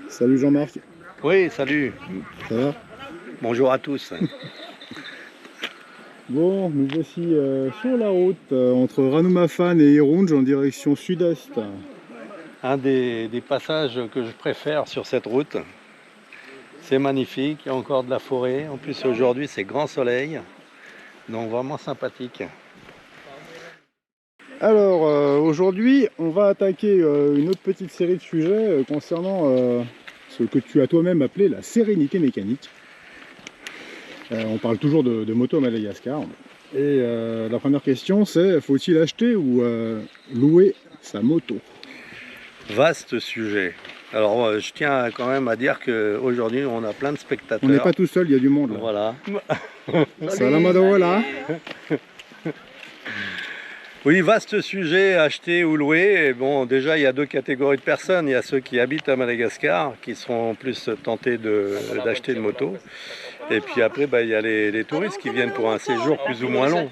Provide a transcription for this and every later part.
Salut Jean-Marc, Oui, salut. ça va? Bonjour à tous. Bon, nous voici sur la route entre Ranoumafan et Irunj en direction sud-est. Un des passages que je préfère sur cette route. C'est magnifique, il y a encore de la forêt. En plus, aujourd'hui, c'est grand soleil. Donc, vraiment sympathique. Alors, aujourd'hui, on va attaquer une autre petite série de sujets concernant ce que tu as toi-même appelé la sérénité mécanique. On parle toujours de moto à Madagascar. Et la première question, c'est faut-il acheter ou louer sa moto? Vaste sujet. Alors, je tiens quand même à dire qu'aujourd'hui, on a plein de spectateurs. On n'est pas tout seul, il y a du monde là. Voilà. Salam voilà. Oui, vaste sujet, acheter ou louer. Et bon, déjà, il y a deux catégories de personnes. Il y a ceux qui habitent à Madagascar, qui seront plus tentés d'acheter une moto. Et puis après, il y a les touristes qui viennent pour un séjour plus ou moins long.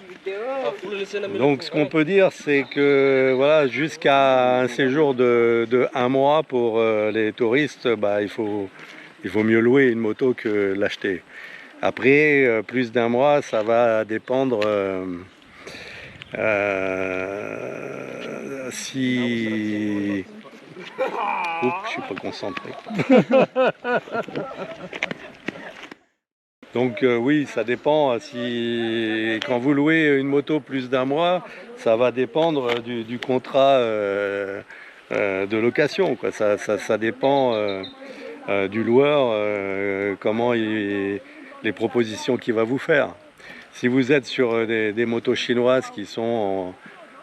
Donc, ce qu'on peut dire, c'est que voilà, jusqu'à un séjour de 1 mois pour les touristes, il faut mieux louer une moto que l'acheter. Après, plus d'1 mois, ça va dépendre si... Oups, je suis pas concentré. Donc oui, ça dépend. Si quand vous louez une moto plus d'1 mois, ça va dépendre du contrat de location, quoi. Ça dépend du loueur, les propositions qu'il va vous faire. Si vous êtes sur des motos chinoises qui sont,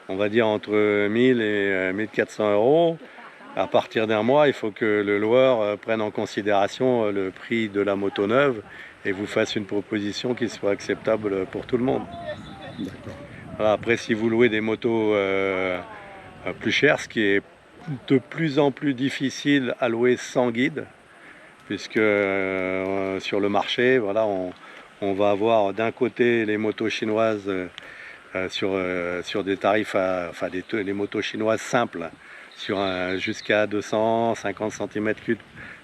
on va dire, entre 1000 et 1400 euros, à partir d'1 mois, il faut que le loueur prenne en considération le prix de la moto neuve et vous fasse une proposition qui soit acceptable pour tout le monde. Voilà, après, si vous louez des motos plus chères, ce qui est de plus en plus difficile à louer sans guide, puisque sur le marché, voilà, on va avoir d'un côté les motos chinoises sur des tarifs, les motos chinoises simples, jusqu'à 250 cm3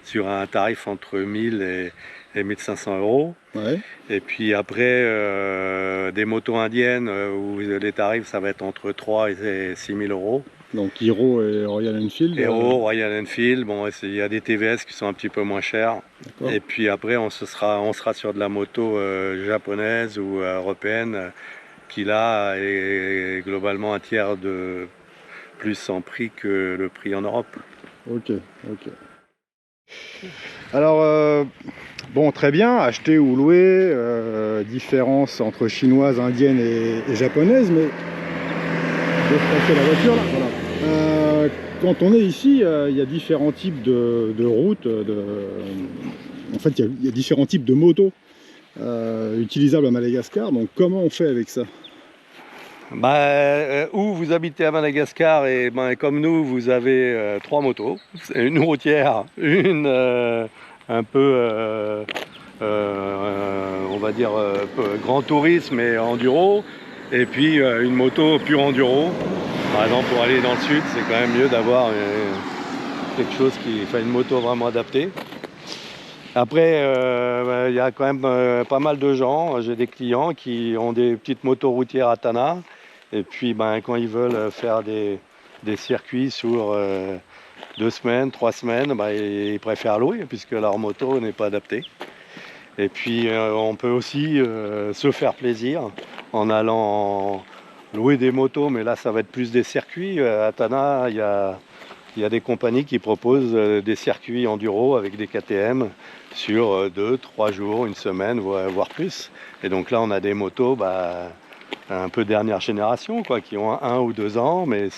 sur un tarif entre 1000 et 1500 euros. Ouais. Et puis après, des motos indiennes où les tarifs, ça va être entre 3 et 6000 euros. Donc Hero et Royal Enfield. Hero, Royal Enfield, bon, il y a des TVS qui sont un petit peu moins chers. Et puis après, on sera sur de la moto japonaise ou européenne qui là est globalement un tiers de plus en prix que le prix en Europe. Ok. Alors, bon, très bien, acheter ou louer, différence entre chinoise, indienne et japonaise, mais je vais passer la voiture là. Voilà. Quand on est ici, il y a différents types de routes, en fait, il y a différents types de motos utilisables à Madagascar, donc comment on fait avec ça? Où vous habitez à Madagascar et comme nous, vous avez 3 motos, une routière, une un peu, on va dire, grand tourisme et enduro, et puis une moto pure enduro. Par exemple, pour aller dans le sud, c'est quand même mieux d'avoir quelque chose une moto vraiment adaptée. Après, il y a quand même pas mal de gens. J'ai des clients qui ont des petites motos routières à Tana. Et puis, quand ils veulent faire des circuits sur 2 semaines, 3 semaines, ils préfèrent louer puisque leur moto n'est pas adaptée. Et puis, on peut aussi se faire plaisir en allant louer des motos, mais là, ça va être plus des circuits. À Tana, il y a des compagnies qui proposent des circuits enduro avec des KTM sur 2-3 jours, une semaine, voire plus. Et donc là, on a des motos un peu dernière génération, quoi, qui ont 1 ou 2 ans, mais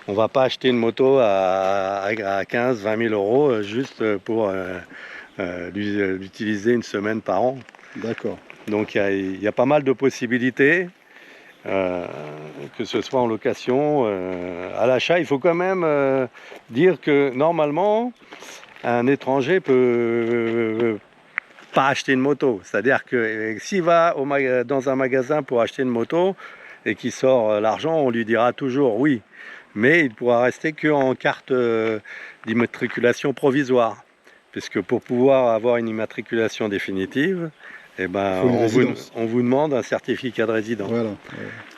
on va pas acheter une moto à 15-20 000 euros juste pour l'utiliser une semaine par an. D'accord. Donc il y a pas mal de possibilités. Que ce soit en location, à l'achat, il faut quand même dire que normalement, un étranger peut pas acheter une moto. C'est-à-dire que s'il va dans un magasin pour acheter une moto et qu'il sort l'argent, on lui dira toujours oui. mais il pourra rester qu'en carte d'immatriculation provisoire. Puisque pour pouvoir avoir une immatriculation définitive, eh ben, on vous demande un certificat de résidence. Voilà.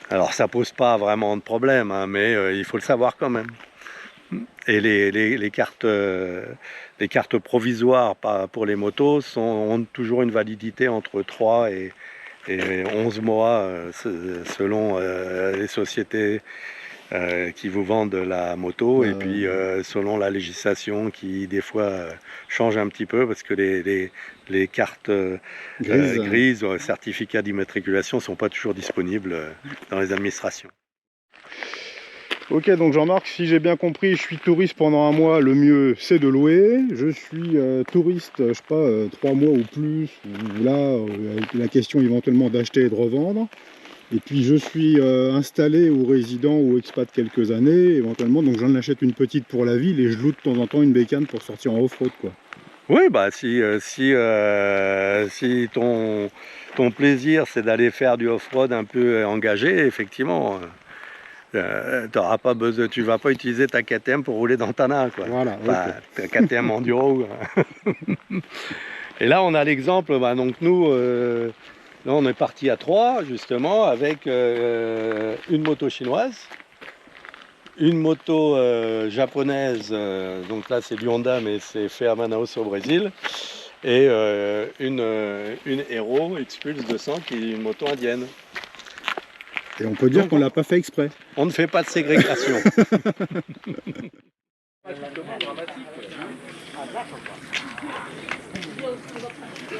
Alors ça pose pas vraiment de problème, hein, mais il faut le savoir quand même. Et les cartes provisoires pour les motos ont toujours une validité entre 3 et 11 mois selon les sociétés qui vous vendent la moto et puis selon la législation qui des fois change un petit peu parce que les cartes grises certificats d'immatriculation ne sont pas toujours disponibles dans les administrations. Ok, donc Jean-Marc, si j'ai bien compris, je suis touriste pendant un mois, le mieux c'est de louer. Je suis touriste, je sais pas, 3 mois ou plus, ou là, avec la question éventuellement d'acheter et de revendre. Et puis je suis installé ou résident ou expat quelques années, éventuellement, donc j'en achète une petite pour la ville et je loue de temps en temps une bécane pour sortir en off-road, quoi. Oui, bah si ton plaisir c'est d'aller faire du off-road un peu engagé, effectivement. T'auras pas besoin, tu vas pas utiliser ta KTM pour rouler dans Tana, quoi. Voilà, enfin, ta KTM Enduro. Et là, on a l'exemple, bah, donc nous, là, on est parti à 3, justement, avec une moto chinoise, une moto japonaise, donc là, c'est du Honda, mais c'est fait à Manaus au Brésil, et une Hero Expulse 200, qui est une moto indienne. Et on peut dire qu'on l'a pas fait exprès. On ne fait pas de ségrégation.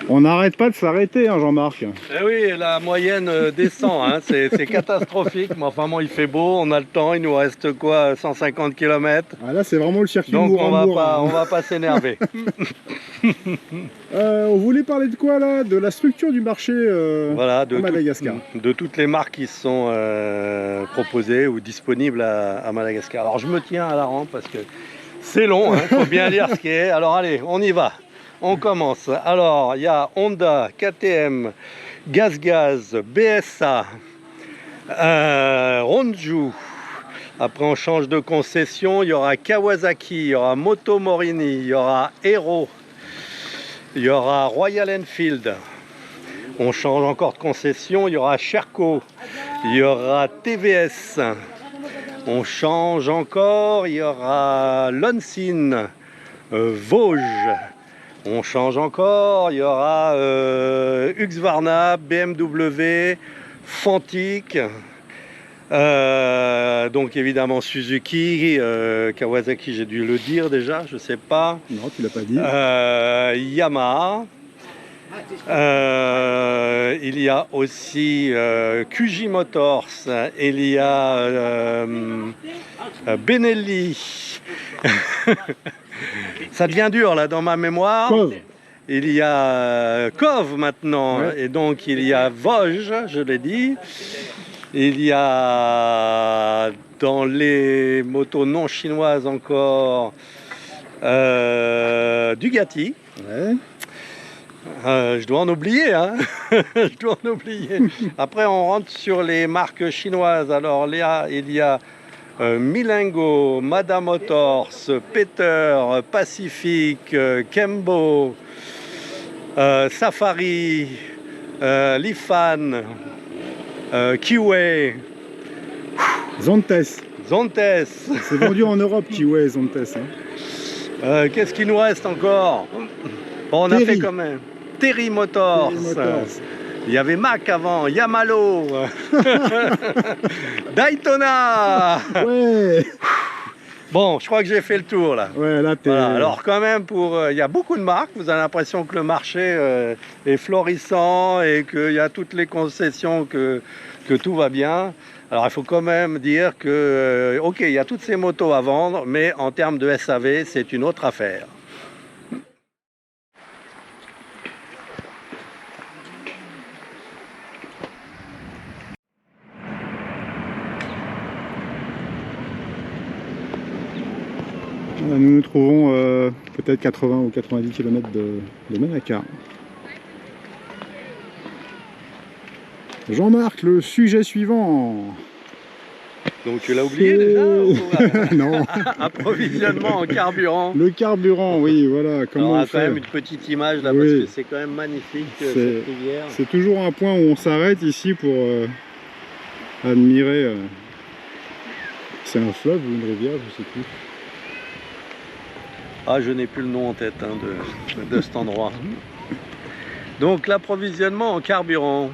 On n'arrête pas de s'arrêter, hein, Jean-Marc. Eh oui, la moyenne descend, hein, c'est catastrophique, mais enfin bon, il fait beau, on a le temps, il nous reste quoi, 150 km. Ah là, c'est vraiment le circuit. Donc on va pas s'énerver. On voulait parler de quoi là? De la structure du marché voilà, à Madagascar. De toutes les marques qui sont proposées ou disponibles à Madagascar. Alors je me tiens à la rampe parce que c'est long, il faut bien dire ce qui est. Alors allez, on y va. On commence. Alors, il y a Honda, KTM, GazGaz, BSA, Ronju. Après, on change de concession. Il y aura Kawasaki, il y aura Moto Morini, il y aura Hero, il y aura Royal Enfield. On change encore de concession. Il y aura Sherco, il y aura TVS. On change encore. Il y aura Lonsin, Vosges. On change encore, il y aura Husqvarna, BMW, Fantic, donc évidemment Suzuki, Kawasaki, j'ai dû le dire déjà, je sais pas. Non, tu l'as pas dit. Yamaha. Il y a aussi QJ Motors, il y a Benelli. Ça devient dur là dans ma mémoire. Cove. Il y a Cove maintenant, ouais. Et donc il y a Vosges, je l'ai dit. Il y a dans les motos non chinoises encore Ducati. Ouais. Je dois en oublier, hein. Je dois en oublier. Après, on rentre sur les marques chinoises. Alors là, il y a Milengo, Mada Motors, Peter, Pacific, Kembo, Safari, Lifan, Kiway. Zontes. C'est vendu en Europe, Kiway, Zontes. Hein. Qu'est-ce qu'il nous reste encore? Bon, on a fait quand même. Terry Motors. Il y avait Mac avant, Yamalo, Daytona. Ouais. Bon, je crois que j'ai fait le tour là. Ouais, là voilà. Alors quand même, il y a beaucoup de marques. Vous avez l'impression que le marché est florissant et qu'il y a toutes les concessions, que tout va bien. Alors il faut quand même dire que, ok, il y a toutes ces motos à vendre, mais en termes de SAV, c'est une autre affaire. Nous nous trouvons peut-être 80 ou 90 km de Madagascar. Jean-Marc, le sujet suivant. Donc tu l'as oublié déjà ou... Non. Approvisionnement en carburant. Le carburant, oui, voilà. Comment on a on quand fait? même une petite image là, Oui. parce que c'est quand même magnifique cette rivière. C'est toujours un point où on s'arrête ici pour admirer. C'est un fleuve ou une rivière, je sais plus. Ah, je n'ai plus le nom en tête hein, de cet endroit. Donc l'approvisionnement en carburant.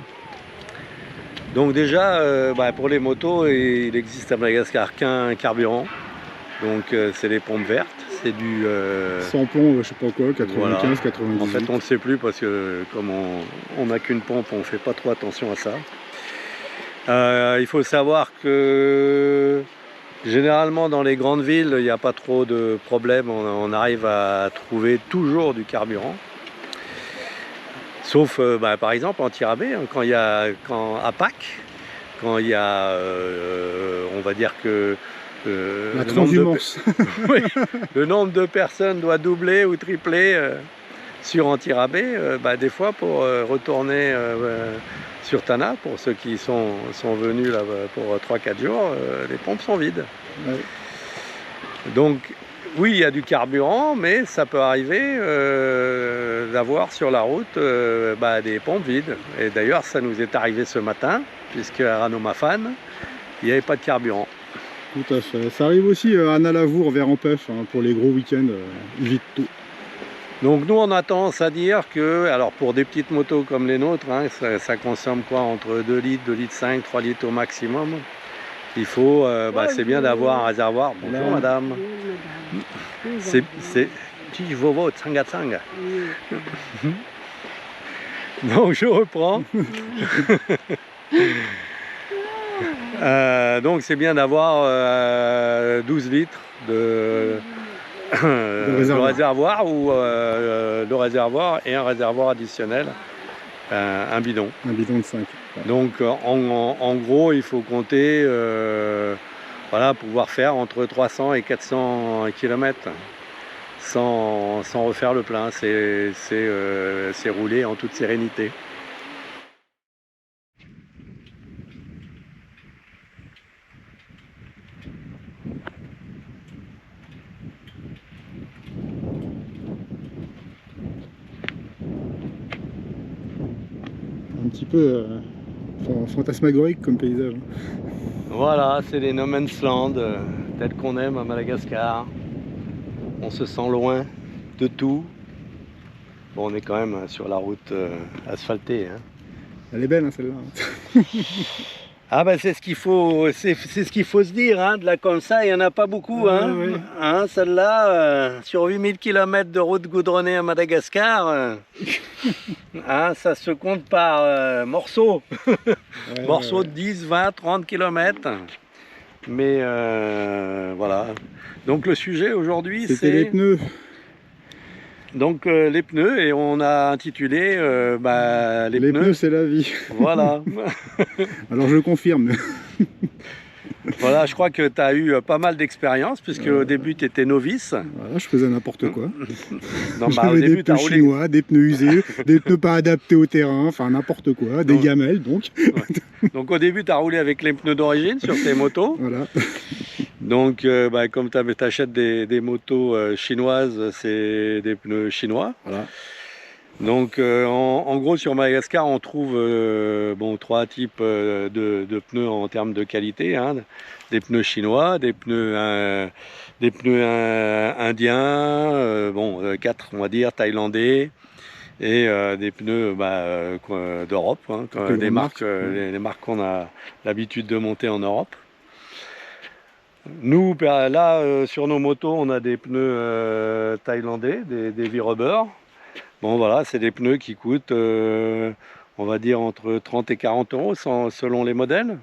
Donc déjà, pour les motos, il existe à Madagascar qu'un carburant. Donc c'est les pompes vertes. C'est du... Sans plomb, je sais pas quoi, 95, voilà. 98. En fait, on ne sait plus parce que comme on n'a qu'une pompe, on ne fait pas trop attention à ça. Il faut savoir que généralement dans les grandes villes, il n'y a pas trop de problèmes. On arrive à trouver toujours du carburant. Sauf par exemple en Tirabé, à Pâques, quand il y a, on va dire que la transhumance. oui, le nombre de personnes doit doubler ou tripler sur Antirabé, des fois pour retourner sur Tana, pour ceux qui sont venus là pour 3-4 jours, les pompes sont vides. Ouais. Donc oui, il y a du carburant, mais ça peut arriver d'avoir sur la route des pompes vides. Et d'ailleurs, ça nous est arrivé ce matin, puisque à Ranomafan, il n'y avait pas de carburant. Tout à fait. Ça arrive aussi à Nalavour vers Ampef, hein, pour les gros week-ends, vite tôt. Donc nous, on a tendance à dire que, alors pour des petites motos comme les nôtres, hein, ça consomme quoi, entre 2 litres, 2 litres 5, 3 litres au maximum. Il faut, c'est bien d'avoir un réservoir. Bonjour madame. C'est Vovo Tsanga Tsanga. Donc je reprends. Donc c'est bien d'avoir 12 litres de réservoir ou de réservoir et un réservoir additionnel, un bidon. Un bidon de 5. Donc en gros il faut compter pouvoir faire entre 300 et 400 km sans refaire le plein, c'est rouler en toute sérénité. Un petit peu fantasmagorique comme paysage. Voilà, c'est les no man's land, tel qu'on aime à Madagascar. On se sent loin de tout. Bon, on est quand même sur la route asphaltée. Hein. Elle est belle, hein, celle-là. Ah c'est ce qu'il faut, c'est ce qu'il faut se dire. Hein. De là comme ça, il n'y en a pas beaucoup. Hein. Ouais. Hein, celle-là, sur 8000 km de route goudronnée à Madagascar, hein, ça se compte par morceaux. Morceaux de 10, 20, 30 km. Mais voilà. Donc le sujet aujourd'hui, c'est les pneus. Donc les pneus, et on a intitulé les pneus c'est la vie. Voilà. Alors je confirme. Voilà, je crois que tu as eu pas mal d'expérience, puisque au début tu étais novice. Voilà, je faisais n'importe quoi. J'avais des pneus chinois, des pneus usés, des pneus pas adaptés au terrain, enfin n'importe quoi, des gamelles donc. Ouais. Donc au début tu as roulé avec les pneus d'origine sur tes motos. Voilà. Donc comme tu achètes des motos chinoises, c'est des pneus chinois. Voilà. Donc en gros sur Madagascar on trouve 3 types de pneus en termes de qualité, hein. Des pneus chinois, des pneus indiens, 4 on va dire, thaïlandais, et des pneus d'Europe, hein, les marques qu'on a l'habitude de monter en Europe. Nous là sur nos motos on a des pneus thaïlandais, des V-Rubber. Bon voilà, c'est des pneus qui coûtent, on va dire, entre 30 et 40 euros selon les modèles.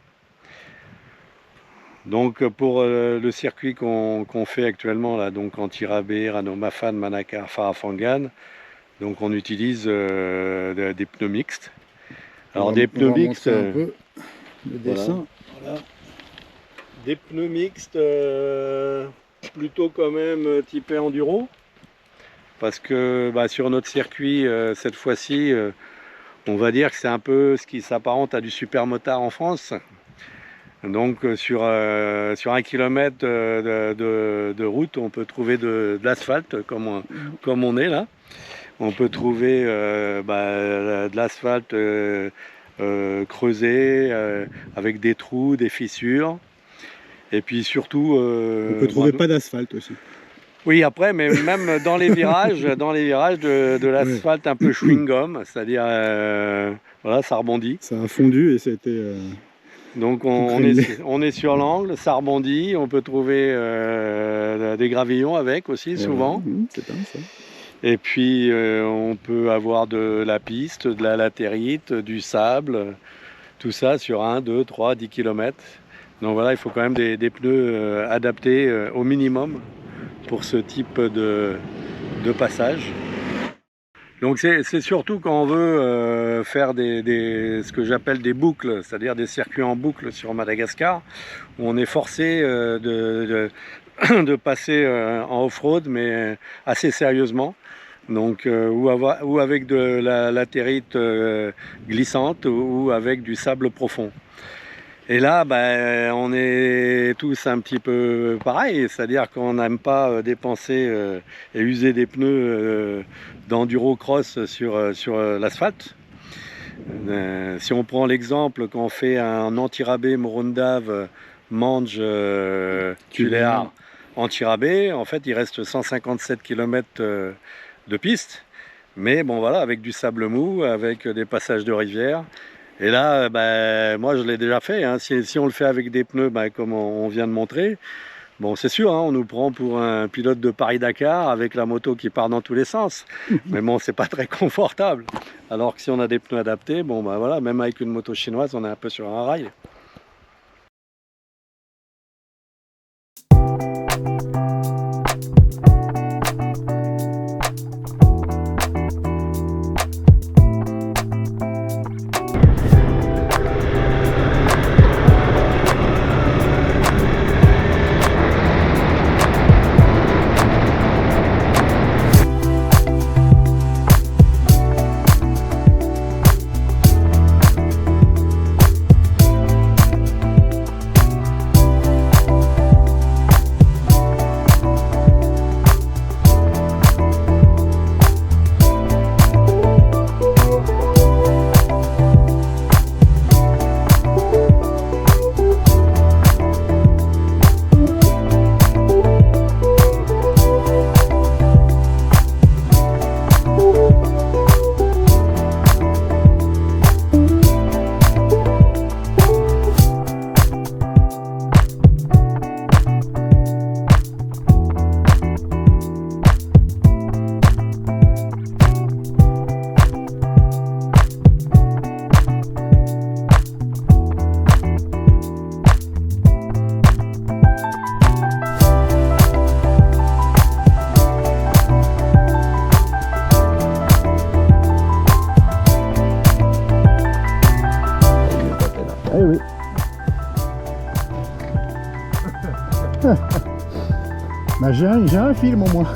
Donc pour le circuit qu'on fait actuellement, là, donc Antirabé, Ranomafan, Manakar, Farafangan, donc on utilise des pneus mixtes. Alors des pneus mixtes, un peu le dessin. Voilà. Des pneus mixtes plutôt quand même typés enduro. Parce que sur notre circuit, cette fois-ci, on va dire que c'est un peu ce qui s'apparente à du super motard en France. Donc sur 1 kilomètre de route, on peut trouver de l'asphalte comme on est là. On peut trouver de l'asphalte creusé avec des trous, des fissures. Et puis surtout... on peut trouver pas d'asphalte aussi. Oui, après, mais même dans les virages de l'asphalte un peu chewing-gum, c'est-à-dire, voilà, ça rebondit. Ça a fondu et c'était... Donc on est sur l'angle, ça rebondit, on peut trouver des gravillons avec aussi, souvent. C'est bien ça. Et puis on peut avoir de la piste, de la latérite, du sable, tout ça sur 1, 2, 3, 10 km. Donc voilà, il faut quand même des pneus adaptés au minimum pour ce type de passage. Donc c'est surtout quand on veut faire ce que j'appelle des boucles, c'est-à-dire des circuits en boucle sur Madagascar, où on est forcé de passer en off-road, mais assez sérieusement. Donc, ou avec de la latérite glissante ou avec du sable profond. Et là, on est tous un petit peu pareil, c'est-à-dire qu'on n'aime pas dépenser et user des pneus d'enduro-cross sur l'asphalte. Si on prend l'exemple qu'on fait un anti-rabais Morondave Mange Tuléar anti-rabais, en fait il reste 157 km de piste, mais bon voilà, avec du sable mou, avec des passages de rivière. Et là, moi je l'ai déjà fait, hein. Si on le fait avec des pneus comme on vient de montrer, bon c'est sûr, hein, on nous prend pour un pilote de Paris-Dakar avec la moto qui part dans tous les sens, mais bon c'est pas très confortable. Alors que si on a des pneus adaptés, bon voilà, même avec une moto chinoise, on est un peu sur un rail. Eh oui. J'ai un film au moins.